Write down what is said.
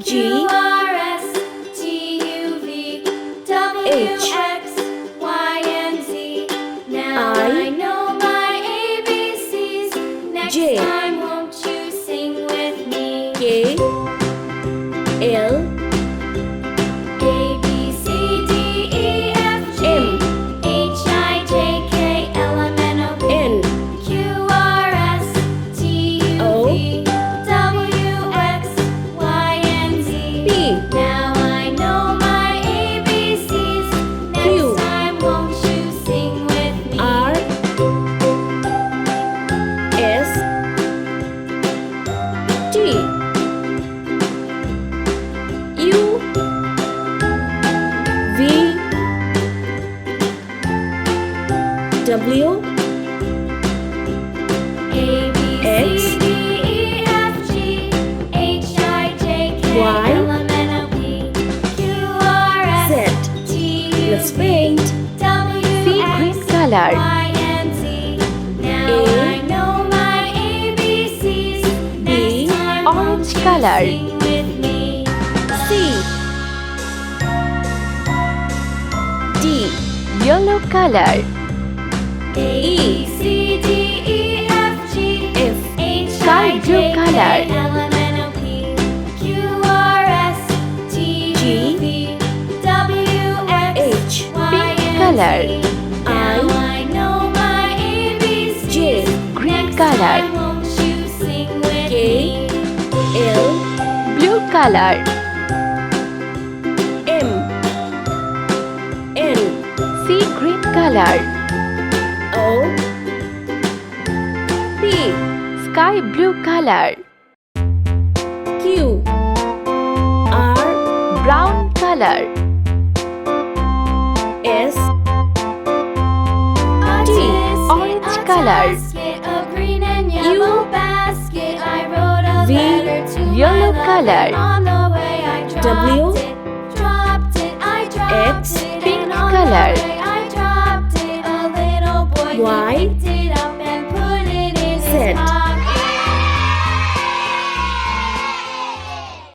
G R S T U V W H X Y and Z. Now I I know my ABCs. Next J time, won't you sing with me? K L A B C D E F G M H I J K L M N O P N Q R S T U V W X Y and Z. P Now I know my ABCs. Next Q time, won't you sing with me? R S T U V W A B X C D E F G H I J K Y L M N O P Q R S Z. T U Let's V paint. W See X green color. Y and Z. Now A I know my ABCs. B Next time, orange won't you color. sing with me? C D Yellow color. A B C D E F G F H Sky I blue J K color. L M N O P Q R S T U V W X H Y Pink and color. Z. Now I know my ABCs. J Green Next color. time, won't you sing with K me? L Blue color. M N See green color. O P Sky blue color. Q R Brown color. S A T tisket, Orange a color. tasket, a green and yellow basket. I wrote a V letter to yellow my color. lover. On the way I W dropped it, I dropped X it. pink And on color. the way I dropped it. A little boy Y picked it